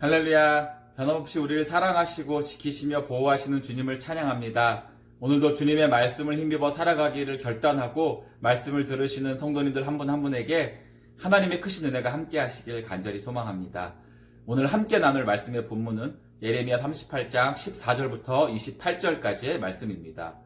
할렐루야. 변함없이 우리를 사랑하시고 지키시며 보호하시는 주님을 찬양합니다. 오늘도 주님의 말씀을 힘입어 살아가기를 결단하고 말씀을 들으시는 성도님들 한 분 한 분에게 하나님의 크신 은혜가 함께 하시길 간절히 소망합니다. 오늘 함께 나눌 말씀의 본문은 예레미야 38장 14절부터 28절까지의 말씀입니다.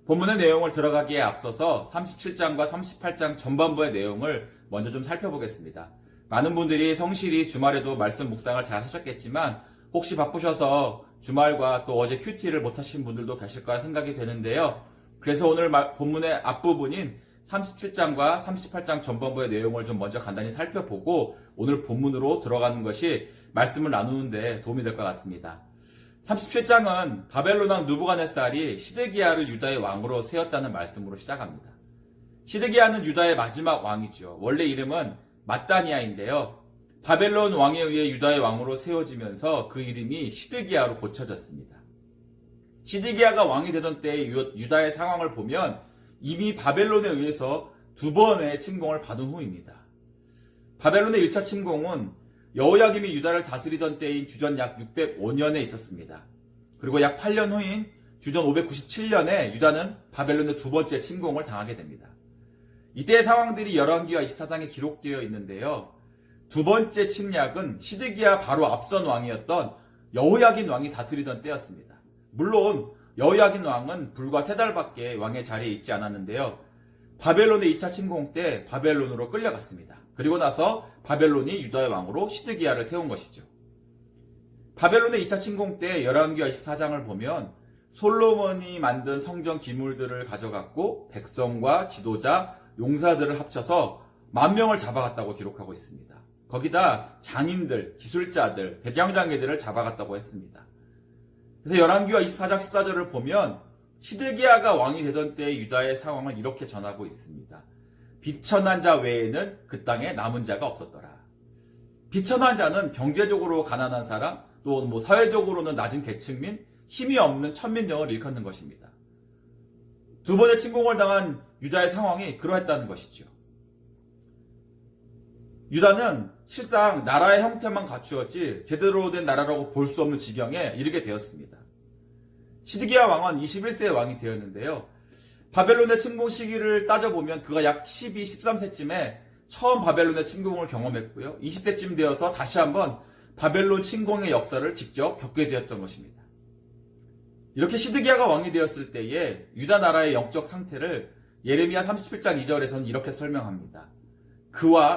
본문의 내용을 들어가기에 앞서서 37장과 38장 전반부의 내용을 먼저 좀 살펴보겠습니다. 많은 분들이 성실히 주말에도 말씀 묵상을 잘 하셨겠지만 혹시 바쁘셔서 주말과 또 어제 큐티를 못 하신 분들도 계실 거라 생각이 되는데요. 그래서 오늘 본문의 앞부분인 37장과 38장 전반부의 내용을 좀 먼저 간단히 살펴보고 오늘 본문으로 들어가는 것이 말씀을 나누는 데 도움이 될 것 같습니다. 37장은 바벨론 왕 느부갓네살이 시드기야를 유다의 왕으로 세웠다는 말씀으로 시작합니다. 시드기야는 유다의 마지막 왕이죠. 원래 이름은 마따니아인데요. 바벨론 왕에 의해 유다의 왕으로 세워지면서 그 이름이 시드기야로 고쳐졌습니다. 시드기야가 왕이 되던 때의 유다의 상황을 보면 이미 바벨론에 의해서 두 번의 침공을 받은 후입니다. 바벨론의 1차 침공은 여호야김이 유다를 다스리던 때인 주전 약 605년에 있었습니다. 그리고 약 8년 후인 주전 597년에 유다는 바벨론의 두 번째 침공을 당하게 됩니다. 이때의 상황들이 열왕기와 24장에 기록되어 있는데요. 두 번째 침략은 시드기야 바로 앞선 왕이었던 여호야긴 왕이 다스리던 때였습니다. 물론 여호야긴 왕은 불과 3달밖에 왕의 자리에 있지 않았는데요. 바벨론의 2차 침공 때 바벨론으로 끌려갔습니다. 그리고 나서 바벨론이 유다의 왕으로 시드기야를 세운 것이죠. 바벨론의 2차 침공 때 열왕기와 24장을 보면 솔로몬이 만든 성전 기물들을 가져갔고 백성과 지도자, 용사들을 합쳐서 10,000명을 잡아갔다고 기록하고 있습니다. 거기다 장인들, 기술자들, 대장장이들을 잡아갔다고 했습니다. 그래서 열왕기와 24장 14절을 보면 시드기야가 왕이 되던 때의 유다의 상황을 이렇게 전하고 있습니다. 비천한 자 외에는 그 땅에 남은 자가 없었더라. 비천한 자는 경제적으로 가난한 사람, 또 사회적으로는 낮은 계층민, 힘이 없는 천민령을 일컫는 것입니다. 두 번의 침공을 당한 유다의 상황이 그러했다는 것이죠. 유다는 실상 나라의 형태만 갖추었지 제대로 된 나라라고 볼 수 없는 지경에 이르게 되었습니다. 시드기야 왕은 21세의 왕이 되었는데요. 바벨론의 침공 시기를 따져보면 그가 약 12, 13세쯤에 처음 바벨론의 침공을 경험했고요. 20세쯤 되어서 다시 한번 바벨론 침공의 역사를 직접 겪게 되었던 것입니다. 이렇게 시드기야가 왕이 되었을 때에 유다 나라의 영적 상태를 예레미야 37장 2절에서는 이렇게 설명합니다.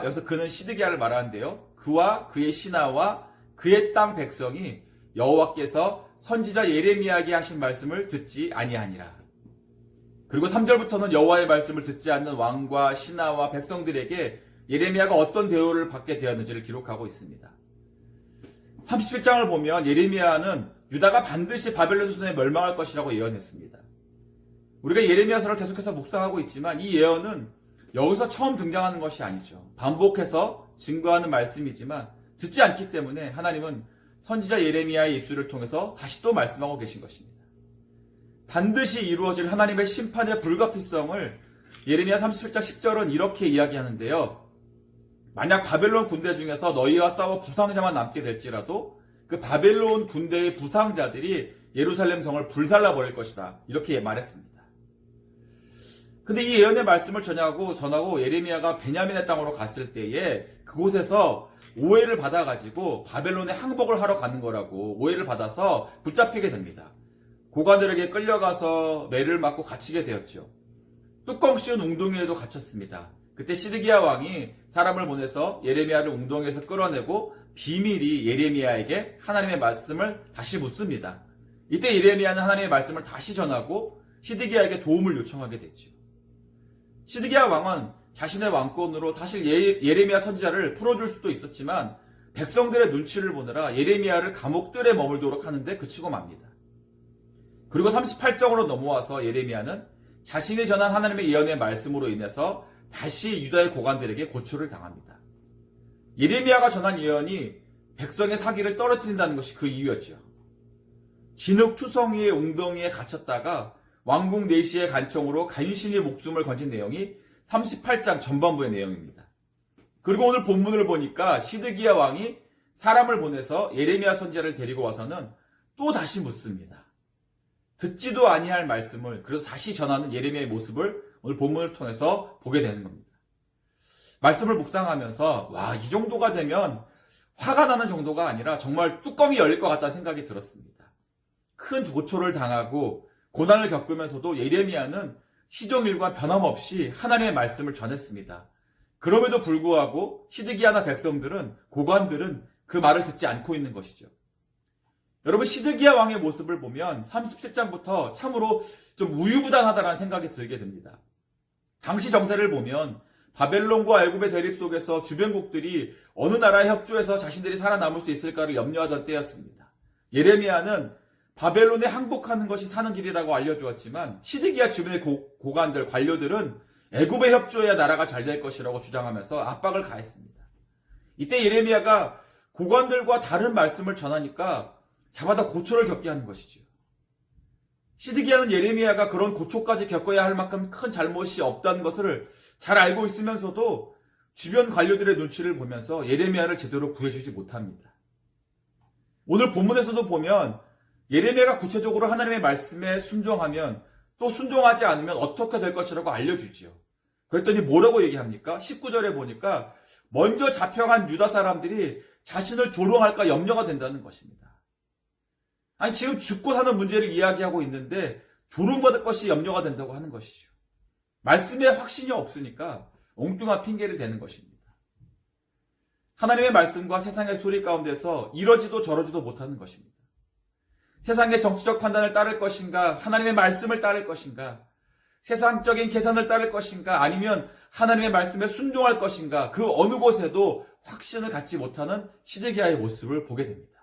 여기서 그는 시드기야를 말하는데요. 그와 그의 신하와 그의 땅 백성이 여호와께서 선지자 예레미야에게 하신 말씀을 듣지 아니하니라. 그리고 3절부터는 여호와의 말씀을 듣지 않는 왕과 신하와 백성들에게 예레미야가 어떤 대우를 받게 되었는지를 기록하고 있습니다. 37장을 보면 예레미야는 유다가 반드시 바벨론 손에 멸망할 것이라고 예언했습니다. 우리가 예레미야서를 계속해서 묵상하고 있지만 이 예언은 여기서 처음 등장하는 것이 아니죠. 반복해서 증거하는 말씀이지만 듣지 않기 때문에 하나님은 선지자 예레미야의 입술을 통해서 다시 또 말씀하고 계신 것입니다. 반드시 이루어질 하나님의 심판의 불가피성을 예레미야 37장 10절은 이렇게 이야기하는데요. 만약 바벨론 군대 중에서 너희와 싸워 부상자만 남게 될지라도 그 바벨론 군대의 부상자들이 예루살렘 성을 불살라버릴 것이다. 이렇게 말했습니다. 근데 이 예언의 말씀을 전하고 예레미야가 베냐민의 땅으로 갔을 때에 그곳에서 오해를 받아가지고 바벨론에 항복을 하러 가는 거라고 오해를 받아서 붙잡히게 됩니다. 고관들에게 끌려가서 매를 맞고 갇히게 되었죠. 뚜껑 씌운 웅덩이에도 갇혔습니다. 그때 시드기야 왕이 사람을 보내서 예레미야를 웅덩이에서 끌어내고 비밀이 예레미야에게 하나님의 말씀을 다시 묻습니다. 이때 예레미야는 하나님의 말씀을 다시 전하고 시드기야에게 도움을 요청하게 됐죠. 시드기야 왕은 자신의 왕권으로 사실 예레미야 선지자를 풀어줄 수도 있었지만 백성들의 눈치를 보느라 예레미야를 감옥들에 머물도록 하는데 그치고 맙니다. 그리고 38장으로 넘어와서 예레미야는 자신이 전한 하나님의 예언의 말씀으로 인해서 다시 유다의 고관들에게 고초를 당합니다. 예레미야가 전한 예언이 백성의 사기를 떨어뜨린다는 것이 그 이유였죠. 진흙투성이의 웅덩이에 갇혔다가 왕궁 내시의 간청으로 간신히 목숨을 건진 내용이 38장 전반부의 내용입니다. 그리고 오늘 본문을 보니까 시드기야 왕이 사람을 보내서 예레미야 선지자를 데리고 와서는 또 다시 묻습니다. 듣지도 아니할 말씀을 그래서 다시 전하는 예레미야의 모습을 오늘 본문을 통해서 보게 되는 겁니다. 말씀을 묵상하면서 와, 이 정도가 되면 화가 나는 정도가 아니라 정말 뚜껑이 열릴 것 같다는 생각이 들었습니다. 큰 고초를 당하고 고난을 겪으면서도 예레미야는 시종일관 변함없이 하나님의 말씀을 전했습니다. 그럼에도 불구하고 시드기야나 백성들은, 고관들은 그 말을 듣지 않고 있는 것이죠. 여러분, 시드기야 왕의 모습을 보면 37장부터 참으로 좀 우유부단하다는 생각이 들게 됩니다. 당시 정세를 보면 바벨론과 애굽의 대립 속에서 주변국들이 어느 나라의 협조해서 자신들이 살아남을 수 있을까를 염려하던 때였습니다. 예레미야는 바벨론에 항복하는 것이 사는 길이라고 알려주었지만 시드기야 주변의 고관들, 관료들은 애굽에 협조해야 나라가 잘 될 것이라고 주장하면서 압박을 가했습니다. 이때 예레미야가 고관들과 다른 말씀을 전하니까 자마다 고초를 겪게 하는 것이죠. 시드기야는 예레미야가 그런 고초까지 겪어야 할 만큼 큰 잘못이 없다는 것을 잘 알고 있으면서도 주변 관료들의 눈치를 보면서 예레미야를 제대로 구해주지 못합니다. 오늘 본문에서도 보면 예레미야가 구체적으로 하나님의 말씀에 순종하면 또 순종하지 않으면 어떻게 될 것이라고 알려주지요. 그랬더니 뭐라고 얘기합니까? 19절에 보니까 먼저 잡혀간 유다 사람들이 자신을 조롱할까 염려가 된다는 것입니다. 아니, 지금 죽고 사는 문제를 이야기하고 있는데 조롱받을 것이 염려가 된다고 하는 것이죠. 말씀에 확신이 없으니까 엉뚱한 핑계를 대는 것입니다. 하나님의 말씀과 세상의 소리 가운데서 이러지도 저러지도 못하는 것입니다. 세상의 정치적 판단을 따를 것인가, 하나님의 말씀을 따를 것인가, 세상적인 계산을 따를 것인가, 아니면 하나님의 말씀에 순종할 것인가, 그 어느 곳에도 확신을 갖지 못하는 시드기야의 모습을 보게 됩니다.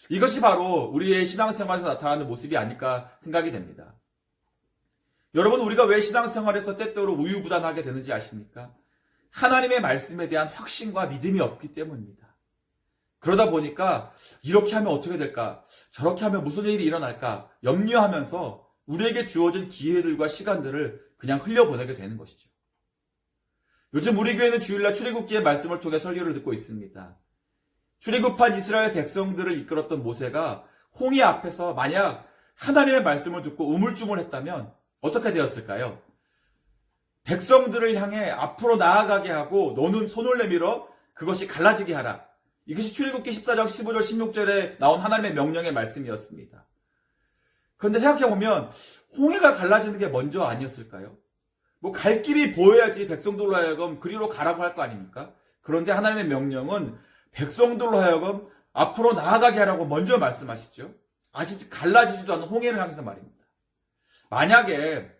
이것이 바로 우리의 신앙생활에서 나타나는 모습이 아닐까 생각이 됩니다. 여러분, 우리가 왜 신앙생활에서 때때로 우유부단하게 되는지 아십니까? 하나님의 말씀에 대한 확신과 믿음이 없기 때문입니다. 그러다 보니까 이렇게 하면 어떻게 될까? 저렇게 하면 무슨 일이 일어날까? 염려하면서 우리에게 주어진 기회들과 시간들을 그냥 흘려보내게 되는 것이죠. 요즘 우리 교회는 주일날 출애굽기의 말씀을 통해 설교를 듣고 있습니다. 출애굽한 이스라엘 백성들을 이끌었던 모세가 홍해 앞에서 만약 하나님의 말씀을 듣고 우물쭈물했다면 어떻게 되었을까요? 백성들을 향해 앞으로 나아가게 하고 너는 손을 내밀어 그것이 갈라지게 하라. 이것이 출애굽기 14장 15절 16절에 나온 하나님의 명령의 말씀이었습니다. 그런데 생각해보면 홍해가 갈라지는 게 먼저 아니었을까요? 뭐 갈 길이 보여야지 백성들로 하여금 그리로 가라고 할 거 아닙니까? 그런데 하나님의 명령은 백성들로 하여금 앞으로 나아가게 하라고 먼저 말씀하시죠. 아직 갈라지지도 않은 홍해를 향해서 말입니다. 만약에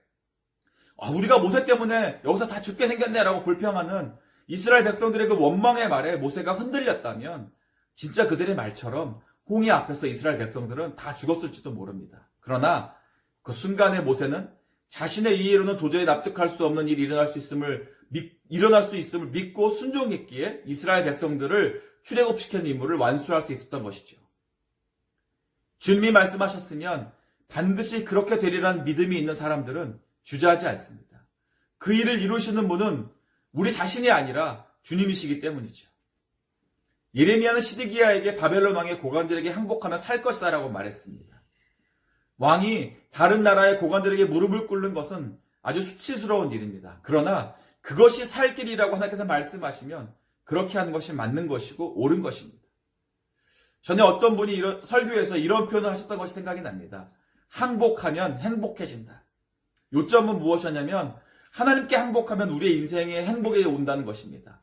우리가 모세 때문에 여기서 다 죽게 생겼네라고 불평하는 이스라엘 백성들의 그 원망의 말에 모세가 흔들렸다면 진짜 그들의 말처럼 홍해 앞에서 이스라엘 백성들은 다 죽었을지도 모릅니다. 그러나 그 순간에 모세는 자신의 이해로는 도저히 납득할 수 없는 일이 일어날 수 있음을 믿고 순종했기에 이스라엘 백성들을 출애굽시키는 임무를 완수할 수 있었던 것이죠. 주님이 말씀하셨으면 반드시 그렇게 되리라는 믿음이 있는 사람들은 주저하지 않습니다. 그 일을 이루시는 분은 우리 자신이 아니라 주님이시기 때문이죠. 예레미야는 시드기야에게 바벨론 왕의 고관들에게 항복하며 살 것이다라고 말했습니다. 왕이 다른 나라의 고관들에게 무릎을 꿇는 것은 아주 수치스러운 일입니다. 그러나 그것이 살 길이라고 하나님께서 말씀하시면 그렇게 하는 것이 맞는 것이고 옳은 것입니다. 전에 어떤 분이 설교에서 이런 표현을 하셨던 것이 생각이 납니다. 항복하면 행복해진다. 요점은 무엇이냐면 하나님께 항복하면 우리의 인생에 행복이 온다는 것입니다.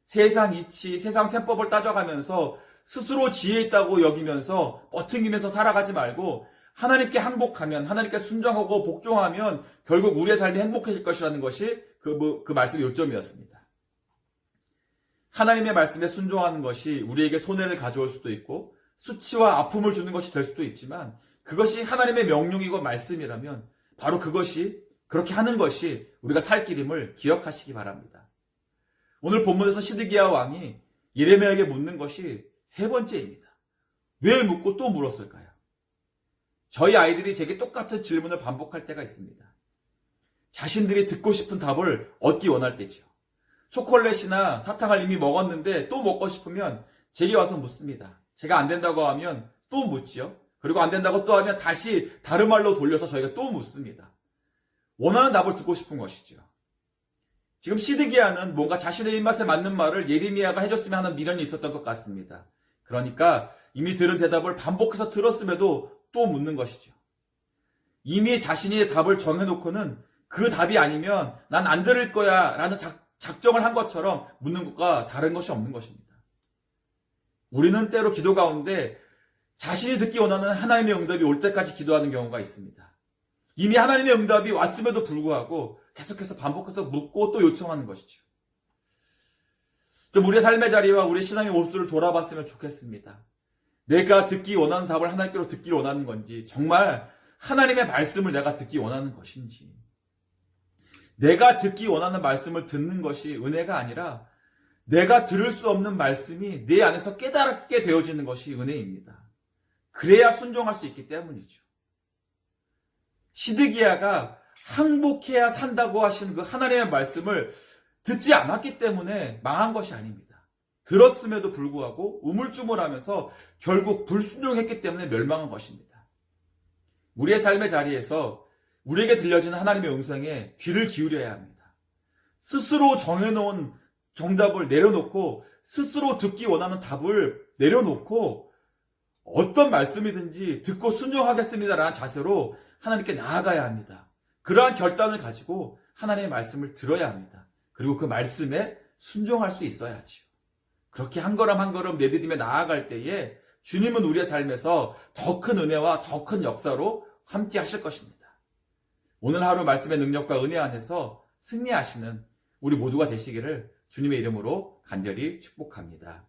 세상 이치, 세상 셈법을 따져가면서 스스로 지혜 있다고 여기면서 버팅기면서 살아가지 말고 하나님께 항복하면, 하나님께 순종하고 복종하면 결국 우리의 삶이 행복해질 것이라는 것이 그 말씀의 요점이었습니다. 하나님의 말씀에 순종하는 것이 우리에게 손해를 가져올 수도 있고 수치와 아픔을 주는 것이 될 수도 있지만 그것이 하나님의 명령이고 말씀이라면 바로 그렇게 하는 것이 우리가 살 길임을 기억하시기 바랍니다. 오늘 본문에서 시드기야 왕이 예레미야에게 묻는 것이 세 번째입니다. 왜 묻고 또 물었을까요? 저희 아이들이 제게 똑같은 질문을 반복할 때가 있습니다. 자신들이 듣고 싶은 답을 얻기 원할 때죠. 초콜릿이나 사탕을 이미 먹었는데 또 먹고 싶으면 제게 와서 묻습니다. 제가 안 된다고 하면 또 묻지요. 그리고 안 된다고 또 하면 다시 다른 말로 돌려서 저희가 또 묻습니다. 원하는 답을 듣고 싶은 것이죠. 지금 시드기야는 뭔가 자신의 입맛에 맞는 말을 예레미야가 해줬으면 하는 미련이 있었던 것 같습니다. 그러니까 이미 들은 대답을 반복해서 들었음에도 또 묻는 것이죠. 이미 자신이 답을 정해놓고는 그 답이 아니면 난 안 들을 거야 라는 작정을 한 것처럼 묻는 것과 다른 것이 없는 것입니다. 우리는 때로 기도 가운데 자신이 듣기 원하는 하나님의 응답이 올 때까지 기도하는 경우가 있습니다. 이미 하나님의 응답이 왔음에도 불구하고 계속해서 반복해서 묻고 또 요청하는 것이죠. 좀 우리의 삶의 자리와 우리 신앙의 모습을 돌아봤으면 좋겠습니다. 내가 듣기 원하는 답을 하나님께로 듣기를 원하는 건지, 정말 하나님의 말씀을 내가 듣기 원하는 것인지, 내가 듣기 원하는 말씀을 듣는 것이 은혜가 아니라 내가 들을 수 없는 말씀이 내 안에서 깨닫게 되어지는 것이 은혜입니다. 그래야 순종할 수 있기 때문이죠. 시드기야가 항복해야 산다고 하시는 그 하나님의 말씀을 듣지 않았기 때문에 망한 것이 아닙니다. 들었음에도 불구하고 우물쭈물하면서 결국 불순종했기 때문에 멸망한 것입니다. 우리의 삶의 자리에서 우리에게 들려지는 하나님의 음성에 귀를 기울여야 합니다. 스스로 정해놓은 정답을 내려놓고 스스로 듣기 원하는 답을 내려놓고 어떤 말씀이든지 듣고 순종하겠습니다라는 자세로 하나님께 나아가야 합니다. 그러한 결단을 가지고 하나님의 말씀을 들어야 합니다. 그리고 그 말씀에 순종할 수 있어야지요. 그렇게 한 걸음 한 걸음 내디디며 나아갈 때에 주님은 우리의 삶에서 더 큰 은혜와 더 큰 역사로 함께 하실 것입니다. 오늘 하루 말씀의 능력과 은혜 안에서 승리하시는 우리 모두가 되시기를 주님의 이름으로 간절히 축복합니다.